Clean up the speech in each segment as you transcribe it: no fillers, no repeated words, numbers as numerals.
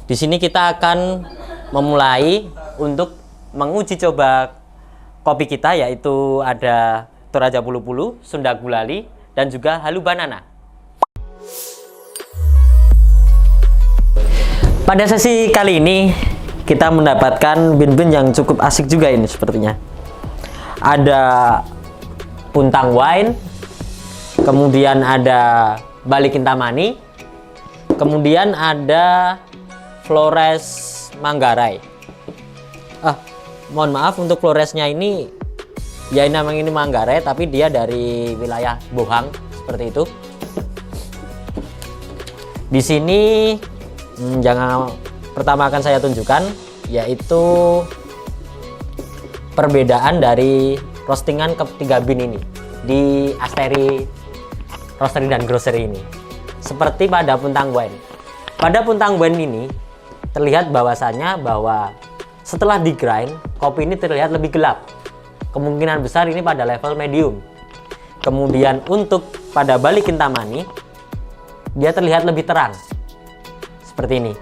Di sini kita akan memulai untuk menguji coba kopi kita, yaitu ada Toraja Pulu-Pulu, Sunda Gulali, dan juga Halu Banana. Pada sesi kali ini kita mendapatkan bin-bin yang cukup asik juga ini sepertinya. Ada Puntang Wine, kemudian ada Bali Kintamani, kemudian ada Flores Manggarai. Mohon maaf untuk Floresnya ini, ya namanya ini Manggarai, tapi dia dari wilayah Bohang seperti itu. Di sini yang pertama akan saya tunjukkan yaitu perbedaan dari roastingan ketiga bin ini di Asteri Roastery dan Grocery ini. Seperti pada Puntang Wine. Pada Puntang Wine ini terlihat bahwasannya bahwa setelah di grind, kopi ini terlihat lebih gelap. Kemungkinan besar ini pada level medium. Kemudian untuk pada Bali Kintamani, dia terlihat lebih terang. Seperti ini.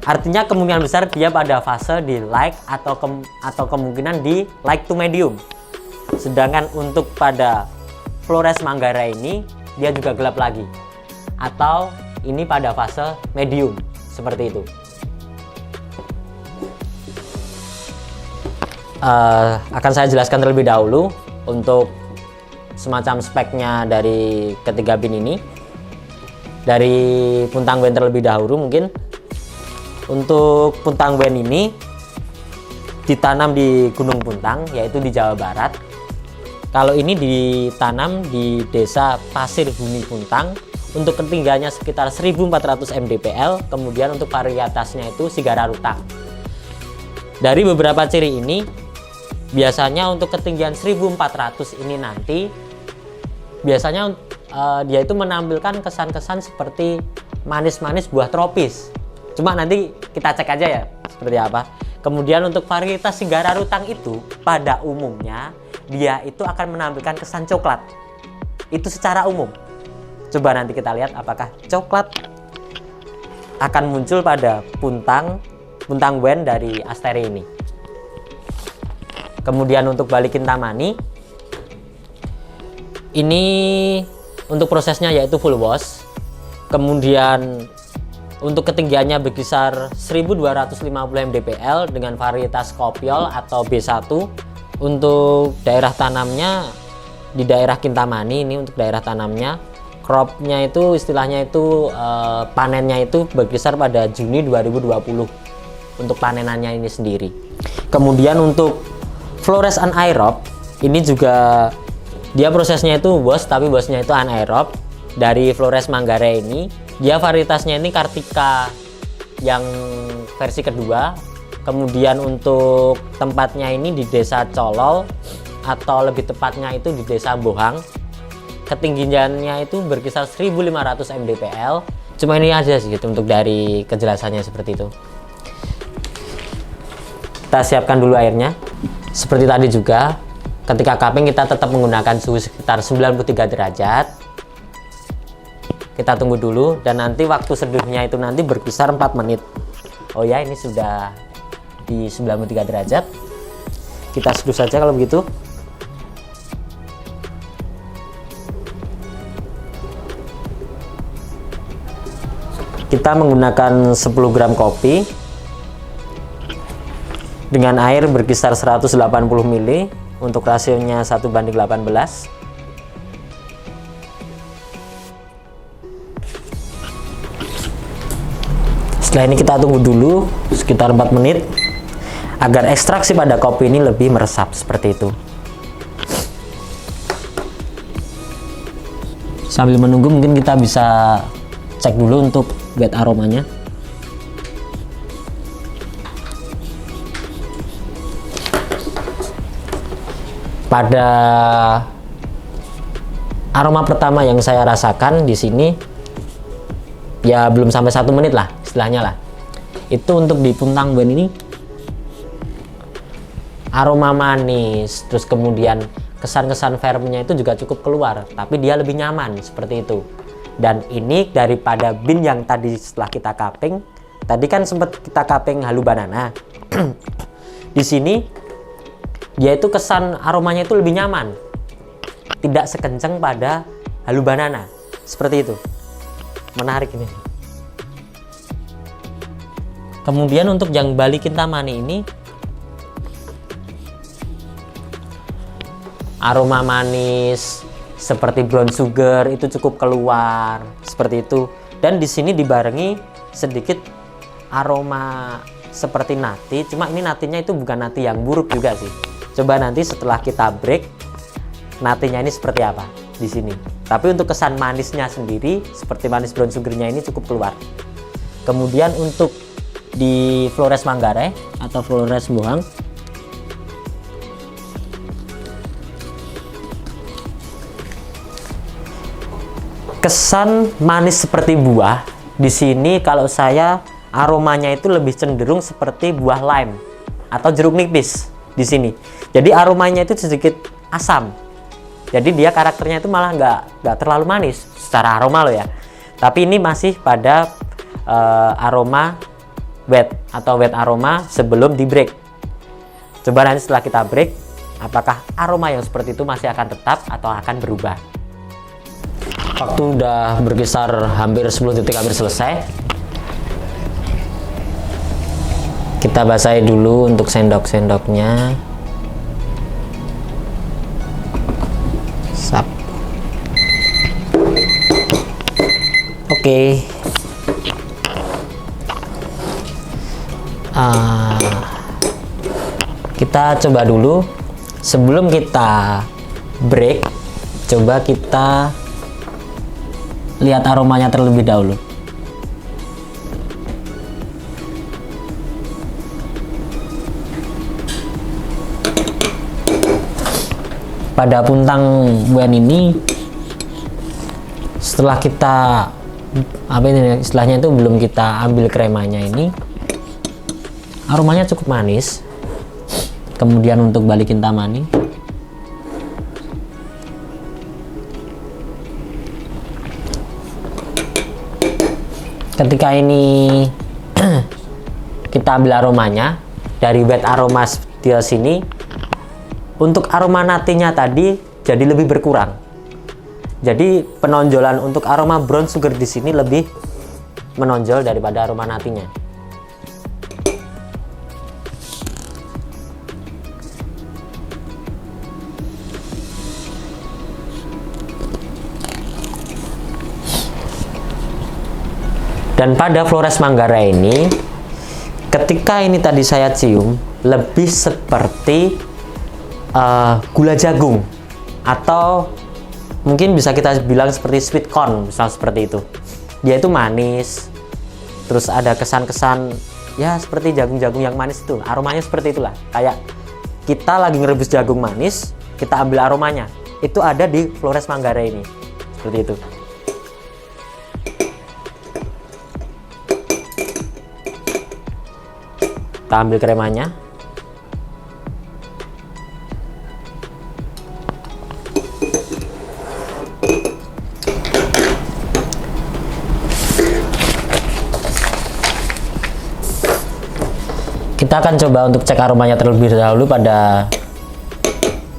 Artinya kemungkinan besar dia pada fase di light atau kemungkinan di light to medium. Sedangkan untuk pada Flores Manggarai ini, dia juga gelap lagi. Atau ini pada fase medium. Seperti itu. Akan saya jelaskan terlebih dahulu untuk semacam speknya dari ketiga bin ini. Dari Puntang Wine terlebih dahulu mungkin. Untuk Puntang Wine ini ditanam di Gunung Puntang, yaitu di Jawa Barat. Kalau ini ditanam di desa Pasir Bumi Puntang untuk ketinggiannya sekitar 1400 mdpl, kemudian untuk varietasnya itu Sigara Rutang. Dari beberapa ciri ini, biasanya untuk ketinggian 1400 ini nanti biasanya dia itu menampilkan kesan-kesan seperti manis-manis buah tropis. Cuma nanti kita cek aja ya seperti apa. Kemudian untuk varietas Sigara Rutang itu pada umumnya dia itu akan menampilkan kesan coklat. Itu secara umum. Coba nanti kita lihat apakah coklat akan muncul pada Puntang Wine dari Asteri ini. Kemudian untuk Bali Kintamani, ini untuk prosesnya yaitu full wash. Kemudian untuk ketinggiannya berkisar 1250 mdpl dengan varietas kopiol atau B1. Untuk daerah tanamnya di daerah Kintamani ini, untuk daerah tanamnya cropnya itu istilahnya itu panennya itu berkisar pada Juni 2020 untuk panenannya ini sendiri. Kemudian untuk Flores anaerob ini juga dia prosesnya itu wash, tapi washnya itu anaerob. Dari Flores Manggarai ini dia varietasnya ini Kartika yang versi kedua. Kemudian untuk tempatnya ini di desa Colol atau lebih tepatnya itu di desa Bohang. Ketinggiannya itu berkisar 1500 mdpl. Cuma ini aja sih gitu untuk dari kejelasannya seperti itu. Kita siapkan dulu airnya. Seperti tadi juga, ketika cupping kita tetap menggunakan suhu sekitar 93 derajat. Kita tunggu dulu dan nanti waktu seduhnya itu nanti berkisar 4 menit. Oh ya, ini sudah di 93 derajat. Kita seduh saja kalau begitu. Kita menggunakan 10 gram kopi dengan air berkisar 180 ml untuk rasionya 1:18. Setelah ini kita tunggu dulu sekitar 4 menit agar ekstraksi pada kopi ini lebih meresap seperti itu. Sambil menunggu mungkin kita bisa cek dulu untuk get aromanya. Pada aroma pertama yang saya rasakan di sini ya belum sampai 1 menit lah istilahnya lah. Itu untuk di Puntang Wine ini aroma manis, terus kemudian kesan-kesan firmnya itu juga cukup keluar, tapi dia lebih nyaman seperti itu. Dan ini daripada bin yang tadi setelah kita cupping Tadi kan sempat kita kaping halu banana. Di sini dia itu kesan aromanya itu lebih nyaman, tidak sekencang pada halu banana. Seperti itu. Menarik ini. Kemudian untuk yang Bali Kintamani ini, aroma manis seperti brown sugar itu cukup keluar seperti itu. Dan di sini dibarengi sedikit aroma seperti nati, cuma ini natinya itu bukan nati yang buruk juga sih. Coba nanti setelah kita break natinya ini seperti apa di sini. Tapi untuk kesan manisnya sendiri seperti manis brown sugarnya ini cukup keluar. Kemudian untuk di Flores Manggarai atau Flores Bohang, kesan manis seperti buah. Di sini kalau saya aromanya itu lebih cenderung seperti buah lime atau jeruk nipis di sini. Jadi aromanya itu sedikit asam. Jadi dia karakternya itu malah nggak terlalu manis secara aroma loh ya. Tapi ini masih pada aroma wet atau wet aroma sebelum di break. Coba nanti setelah kita break, apakah aroma yang seperti itu masih akan tetap atau akan berubah. Waktu udah berkisar hampir 10 detik, hampir selesai. Kita basahi dulu untuk sendok-sendoknya. Sap. Oke. Kita coba dulu sebelum kita break. Coba kita lihat aromanya terlebih dahulu. Pada puntang buen ini, setelah kita istilahnya itu belum kita ambil kremanya ini, aromanya cukup manis. Kemudian untuk Bali Kintamani, ketika ini kita ambil aromanya dari wet aroma di sini, untuk aroma natinya tadi jadi lebih berkurang. Jadi penonjolan untuk aroma brown sugar di sini lebih menonjol daripada aroma natinya. Dan pada Flores Manggarai ini, ketika ini tadi saya cium, lebih seperti gula jagung, atau mungkin bisa kita bilang seperti sweet corn, misal seperti itu. Dia itu manis, terus ada kesan-kesan ya seperti jagung-jagung yang manis itu. Aromanya seperti itulah. Kayak kita lagi ngerebus jagung manis, kita ambil aromanya. Itu ada di Flores Manggarai ini. Seperti itu. Kita ambil kremanya. Kita akan coba untuk cek aromanya terlebih dahulu pada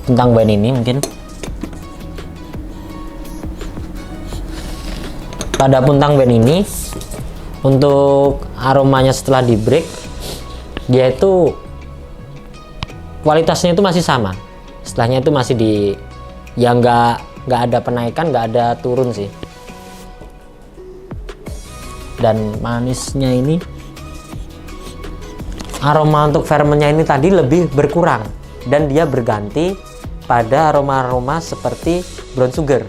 puntang buen ini mungkin. Pada puntang buen ini, untuk aromanya setelah di break, dia itu kualitasnya itu masih sama. Setelahnya itu masih di yang nggak ada penaikan, nggak ada turun sih. Dan manisnya ini, aroma untuk fermentnya ini tadi lebih berkurang dan dia berganti pada aroma-aroma seperti brown sugar.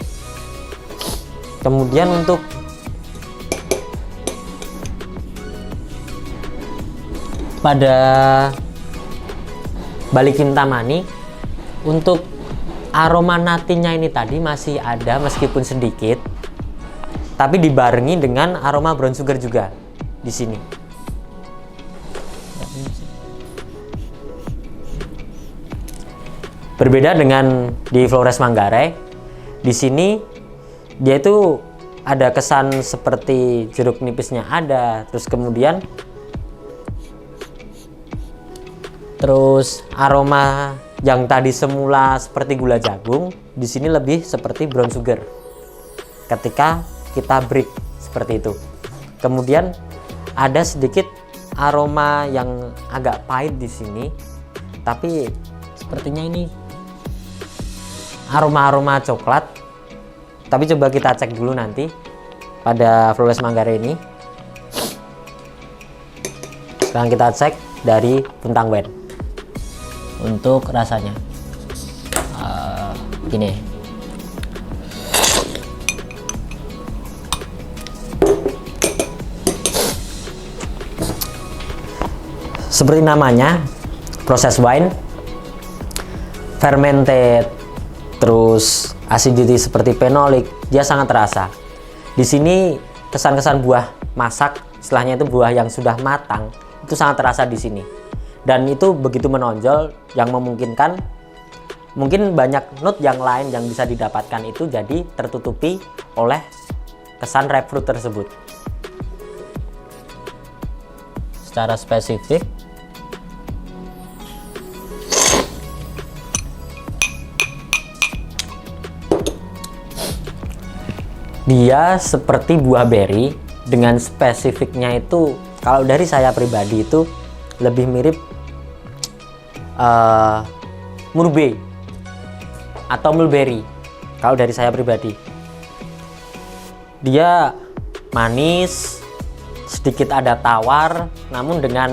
Kemudian untuk pada Bali Kintamani, untuk aroma natinya ini tadi masih ada meskipun sedikit, tapi dibarengi dengan aroma brown sugar juga di sini. Berbeda dengan di Flores Manggarai, di sini dia itu ada kesan seperti jeruk nipisnya ada, terus kemudian Terus aroma yang tadi semula seperti gula jagung, di sini lebih seperti brown sugar ketika kita break seperti itu. Kemudian ada sedikit aroma yang agak pahit di sini, tapi sepertinya ini aroma coklat. Tapi coba kita cek dulu nanti pada Flawless Manggarai ini. Sekarang kita cek dari Puntang Wen untuk rasanya. Gini. Seperti namanya, proses wine, fermented, terus acidity seperti phenolic, dia sangat terasa. Di sini kesan-kesan buah masak, istilahnya itu buah yang sudah matang, itu sangat terasa di sini. Dan itu begitu menonjol yang memungkinkan mungkin banyak note yang lain yang bisa didapatkan itu jadi tertutupi oleh kesan ripe fruit tersebut. Secara spesifik dia seperti buah berry, dengan spesifiknya itu kalau dari saya pribadi itu lebih mirip murbe atau mulberry. Kalau dari saya pribadi dia manis, sedikit ada tawar, namun dengan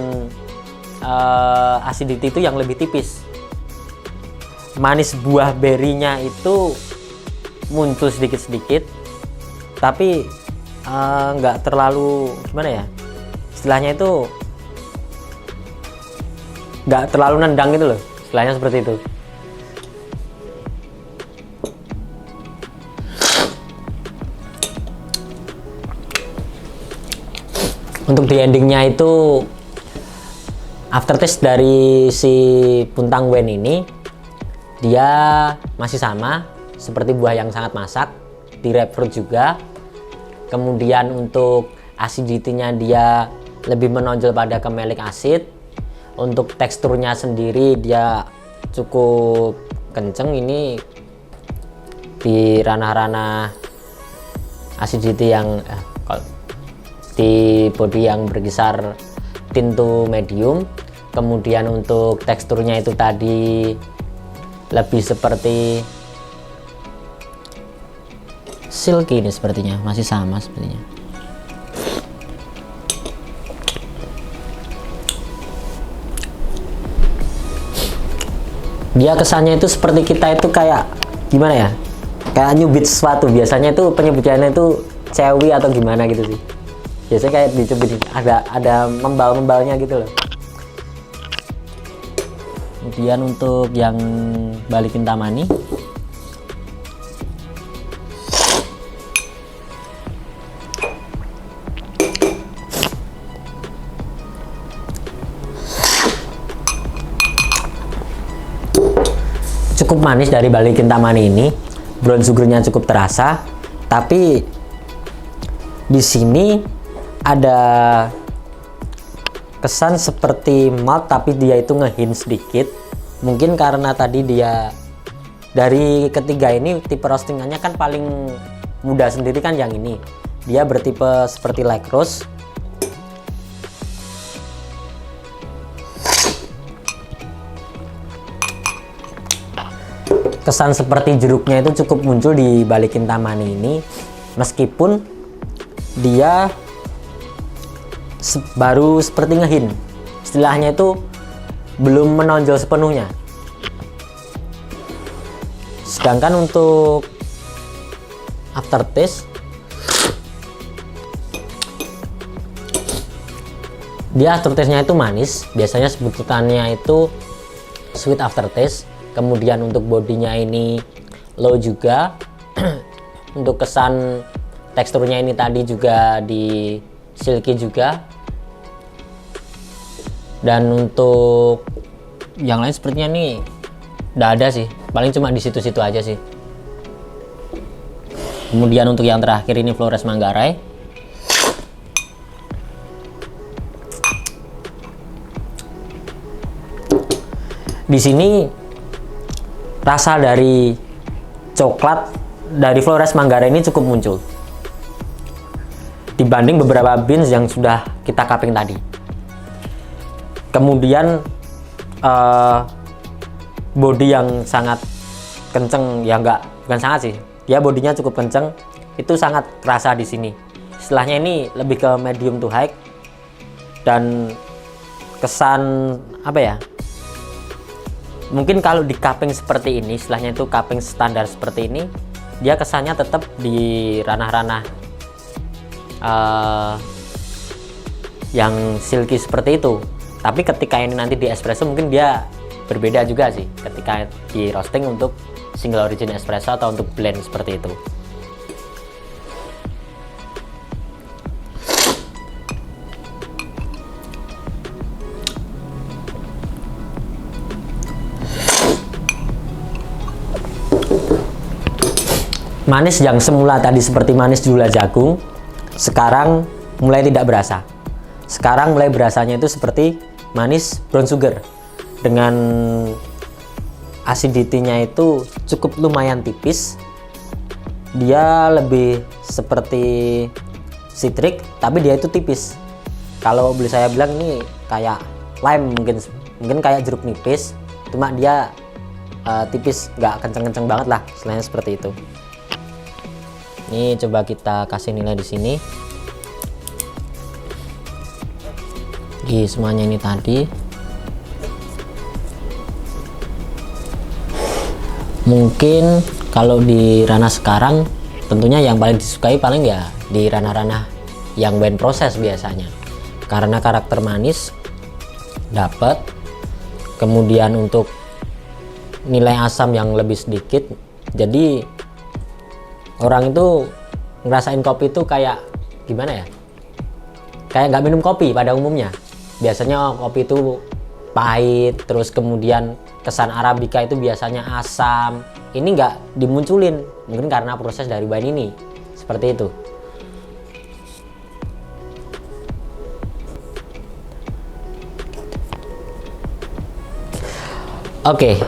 acidity itu yang lebih tipis. Manis buah berry-nya itu muncul sedikit-sedikit, tapi nggak terlalu gimana ya, istilahnya itu nggak terlalu nendang gitu loh, istilahnya seperti itu. Untuk di endingnya itu aftertaste dari si Puntang Wen ini dia masih sama seperti buah yang sangat masak, di ripe fruit juga. Kemudian untuk acidity-nya dia lebih menonjol pada ke acid. Untuk teksturnya sendiri dia cukup kenceng, ini di ranah-ranah acidity yang di body yang berkisar thin to medium. Kemudian untuk teksturnya itu tadi lebih seperti silky, ini sepertinya masih sama sepertinya. Dia kesannya itu seperti kita itu kayak gimana ya, kayak nyubit sesuatu. Biasanya itu penyebutannya itu cewi atau gimana gitu sih, biasanya kayak dicubit, ada membal-membalnya gitu loh. Kemudian untuk yang Bali Kintamani cukup manis. Dari Bali Kintamani ini brown sugarnya cukup terasa, tapi di sini ada kesan seperti malt, tapi dia itu ngehint sedikit. Mungkin karena tadi dia dari ketiga ini tipe roastingannya kan paling mudah sendiri kan, yang ini dia bertipe seperti light roast. Kesan seperti jeruknya itu cukup muncul di Bali Kintamani ini, meskipun dia baru seperti ngehin, istilahnya itu belum menonjol sepenuhnya. Sedangkan untuk aftertaste dia aftertaste-nya itu manis, biasanya sebutannya itu sweet aftertaste. Kemudian untuk bodinya ini low juga. Untuk kesan teksturnya ini tadi juga di silky juga. Dan untuk yang lain sepertinya nih nggak ada sih, paling cuma di situ-situ aja sih. Kemudian untuk yang terakhir ini Flawless Manggarai. Di sini rasa dari coklat dari Flores Manggarai ini cukup muncul dibanding beberapa beans yang sudah kita cupping tadi. Kemudian body yang sangat kenceng, ya bukan sangat sih, dia bodinya cukup kenceng, itu sangat terasa di sini. Istilahnya ini lebih ke medium to high, dan kesan apa ya, mungkin kalau di cupping seperti ini, istilahnya itu cupping standar seperti ini, dia kesannya tetap di ranah-ranah yang silky seperti itu. Tapi ketika ini nanti di espresso mungkin dia berbeda juga sih, ketika di roasting untuk single origin espresso atau untuk blend seperti itu. Manis yang semula tadi seperti manis gula jagung, sekarang mulai tidak berasa. Sekarang mulai berasanya itu seperti manis brown sugar, dengan acidity-nya itu cukup lumayan tipis. Dia lebih seperti citric, tapi dia itu tipis. Kalau boleh saya bilang ini kayak lime, mungkin kayak jeruk nipis, cuma dia tipis, nggak kenceng-kenceng banget lah, istilahnya seperti itu. Ini coba kita kasih nilai di sini. Di semuanya ini tadi. Mungkin kalau di ranah sekarang tentunya yang paling disukai paling ya di ranah-ranah yang blend proses biasanya. Karena karakter manis dapat. Kemudian untuk nilai asam yang lebih sedikit. Jadi orang itu ngerasain kopi itu kayak gimana ya, kayak nggak minum kopi pada umumnya. Biasanya kopi itu pahit, terus kemudian kesan Arabica itu biasanya asam. Ini nggak dimunculin, mungkin karena proses dari wine ini seperti itu. Oke,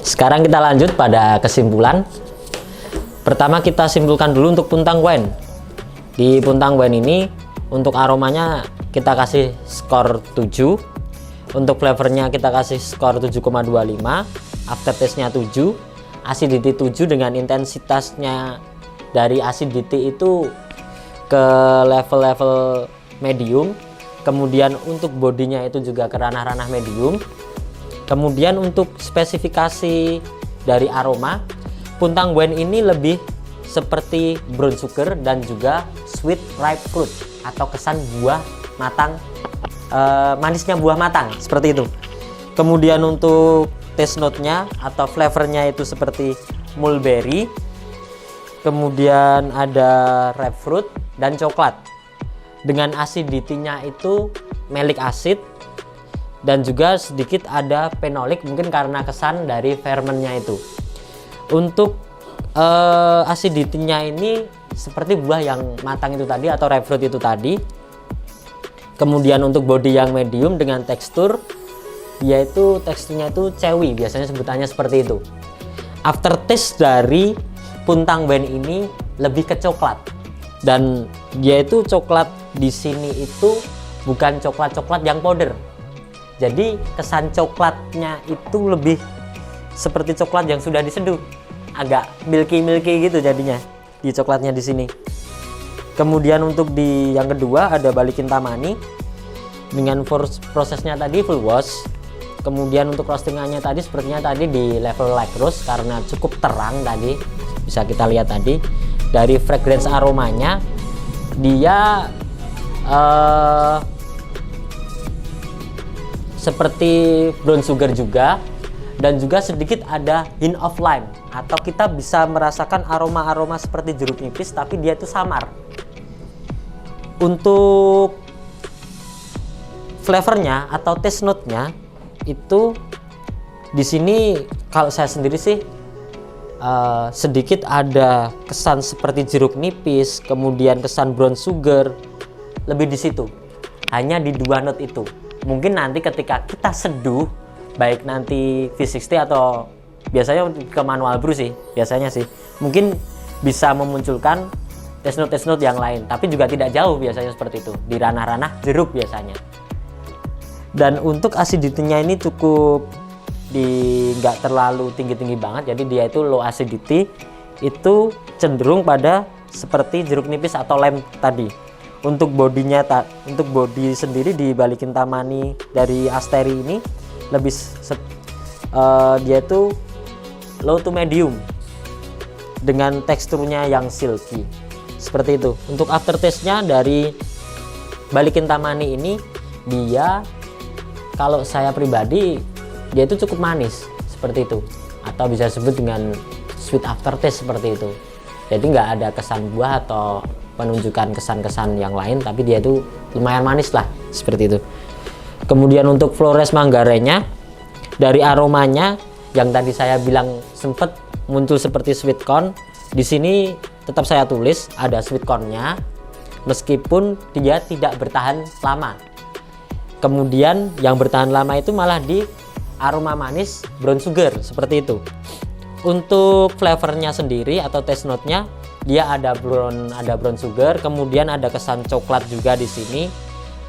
sekarang kita lanjut pada kesimpulan. Pertama kita simpulkan dulu untuk Puntang Wine. Di Puntang Wine ini untuk aromanya kita kasih skor 7. Untuk flavornya kita kasih skor 7,25. Aftertaste-nya 7. Acidity 7 dengan intensitasnya dari acidity itu ke level-level medium. Kemudian untuk bodinya itu juga ke ranah-ranah medium. Kemudian untuk spesifikasi dari aroma, Puntang Wine ini lebih seperti brown sugar dan juga sweet ripe fruit atau kesan buah matang, manisnya buah matang seperti itu. Kemudian untuk taste note-nya atau flavornya itu seperti mulberry, kemudian ada ripe fruit dan coklat. Dengan acidity-nya itu malic acid dan juga sedikit ada phenolic, mungkin karena kesan dari fermentnya itu. Untuk acidity-nya ini seperti buah yang matang itu tadi atau ripe fruit itu tadi. Kemudian untuk body yang medium dengan tekstur, yaitu teksturnya itu chewy, biasanya sebutannya seperti itu. Aftertaste dari Puntang Wine ini lebih ke coklat, dan dia itu coklat di sini itu bukan coklat-coklat yang powder. Jadi kesan coklatnya itu lebih seperti coklat yang sudah diseduh, agak milky gitu jadinya di coklatnya di sini. Kemudian untuk di yang kedua ada Balikin Tamani dengan prosesnya tadi full wash. Kemudian untuk roastingannya tadi sepertinya tadi di level light roast karena cukup terang tadi, bisa kita lihat tadi. Dari fragrance aromanya dia seperti brown sugar juga, dan juga sedikit ada hint of lime, atau kita bisa merasakan aroma-aroma seperti jeruk nipis tapi dia itu samar. Untuk flavornya atau taste note-nya itu di sini kalau saya sendiri sih sedikit ada kesan seperti jeruk nipis, kemudian kesan brown sugar, lebih di situ. Hanya di dua note itu. Mungkin nanti ketika kita seduh baik nanti V60 atau biasanya ke manual brew sih biasanya sih, mungkin bisa memunculkan taste note yang lain, tapi juga tidak jauh biasanya seperti itu di ranah-ranah jeruk biasanya. Dan untuk acidity-nya ini cukup nggak terlalu tinggi-tinggi banget, jadi dia itu low acidity, itu cenderung pada seperti jeruk nipis atau lem tadi. Untuk bodinya, untuk body sendiri di Bali Kintamani dari Asteri ini lebih dia itu low to medium dengan teksturnya yang silky seperti itu. Untuk aftertaste-nya dari Bali Kintamani ini, dia kalau saya pribadi dia itu cukup manis seperti itu, atau bisa disebut dengan sweet aftertaste seperti itu. Jadi nggak ada kesan buah atau menunjukkan kesan-kesan yang lain, tapi dia itu lumayan manis lah seperti itu. Kemudian untuk Flores Manggarenya, dari aromanya yang tadi saya bilang sempat muncul seperti sweet corn, di sini tetap saya tulis ada sweet corn-nya meskipun dia tidak bertahan lama. Kemudian yang bertahan lama itu malah di aroma manis brown sugar seperti itu. Untuk flavornya sendiri atau taste note-nya, dia ada brown sugar, kemudian ada kesan coklat juga di sini.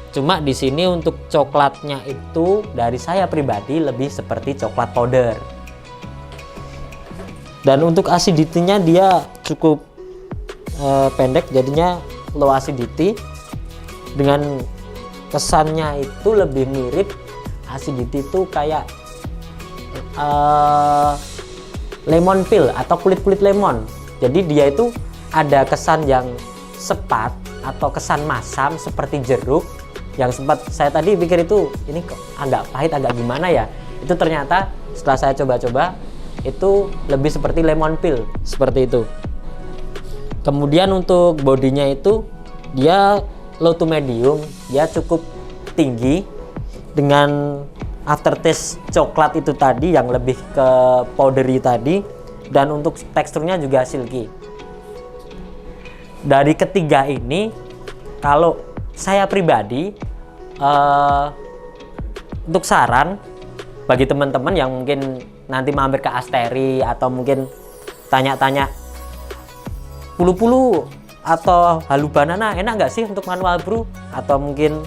Cuma di sini untuk coklatnya itu dari saya pribadi lebih seperti coklat powder. Dan untuk acidity-nya dia cukup pendek, jadinya low acidity. Dengan kesannya itu lebih mirip acidity itu kayak lemon peel atau kulit lemon. Jadi dia itu ada kesan yang sepat atau kesan masam seperti jeruk, yang sempat saya tadi pikir itu ini kok agak pahit, agak gimana ya. Itu ternyata setelah saya coba-coba itu lebih seperti lemon peel seperti itu. Kemudian untuk bodinya itu dia low to medium, dia cukup tinggi dengan aftertaste coklat itu tadi yang lebih ke powdery tadi, dan untuk teksturnya juga silky. Dari ketiga ini, kalau saya pribadi untuk saran bagi teman-teman yang mungkin nanti mampir ke Asteri atau mungkin tanya-tanya Pulu-Pulu atau Halu Banana enak nggak sih untuk manual brew, atau mungkin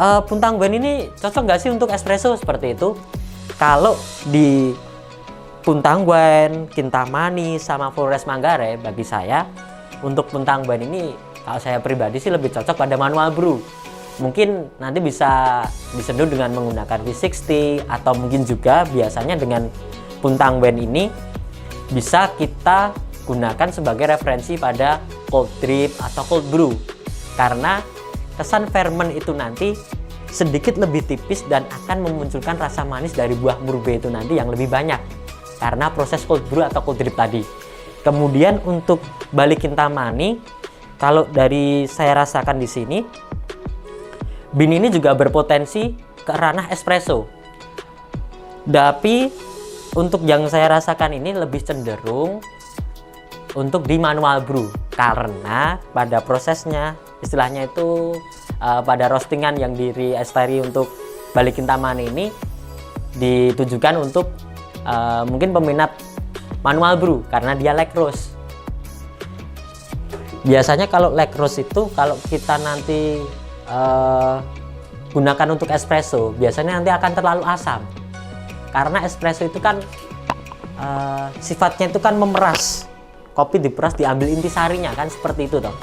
Puntang Wen ini cocok nggak sih untuk espresso seperti itu. Kalau di Puntang Wen, Kintamani sama Flores Manggarai, bagi saya untuk Puntang Wen ini kalau saya pribadi sih lebih cocok pada manual brew. Mungkin nanti bisa diseduh dengan menggunakan V60, atau mungkin juga biasanya dengan Puntang Wen ini bisa kita gunakan sebagai referensi pada cold drip atau cold brew, karena kesan ferment itu nanti sedikit lebih tipis dan akan memunculkan rasa manis dari buah murbe itu nanti yang lebih banyak karena proses cold brew atau cold drip tadi. Kemudian untuk Bali Kintamani, kalau dari saya rasakan di sini, bin ini juga berpotensi ke ranah espresso. Tapi untuk yang saya rasakan ini lebih cenderung untuk di manual brew, karena pada prosesnya istilahnya itu pada roastingan yang diri Asteri untuk Bali Kintamani ini ditujukan untuk mungkin peminat manual brew karena dia lag roast. Biasanya kalau lag roast itu kalau kita nanti gunakan untuk espresso, biasanya nanti akan terlalu asam, karena espresso itu kan sifatnya itu kan memeras, kopi diperas diambil intisarinya kan seperti itu toh.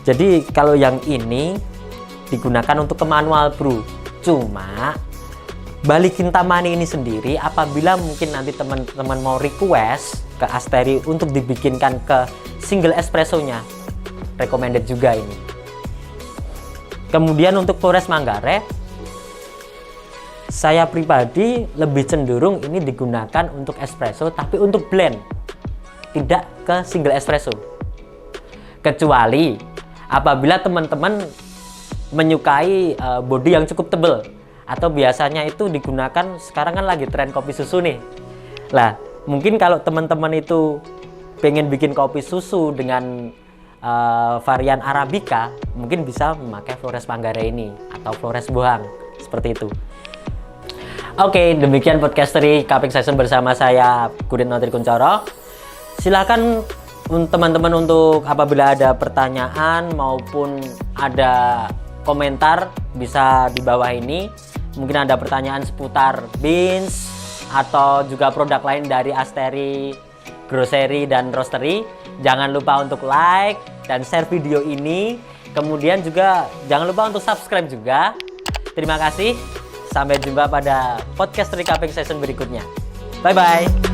Jadi kalau yang ini digunakan untuk ke manual brew. Cuma Bali Kintamani ini sendiri, apabila mungkin nanti teman-teman mau request ke Asteri untuk dibikinkan ke single espressonya, recommended juga ini. Kemudian untuk Flores Manggarai, saya pribadi lebih cenderung ini digunakan untuk espresso, tapi untuk blend, tidak ke single espresso. Kecuali apabila teman-teman menyukai body yang cukup tebal, atau biasanya itu digunakan, sekarang kan lagi tren kopi susu nih. Lah, mungkin kalau teman-teman itu pengen bikin kopi susu dengan varian Arabica, mungkin bisa memakai Flores Manggarai ini atau Flores Bohang seperti itu. Oke, demikian podcastery Kaping Session bersama saya Kudin Notri Kuncoro. Silakan teman-teman untuk apabila ada pertanyaan maupun ada komentar bisa di bawah ini. Mungkin ada pertanyaan seputar beans atau juga produk lain dari Asteri Grocery dan Roastery. Jangan lupa untuk like dan share video ini. Kemudian juga jangan lupa untuk subscribe juga. Terima kasih. Sampai jumpa pada podcast Kaping Session berikutnya. Bye-bye.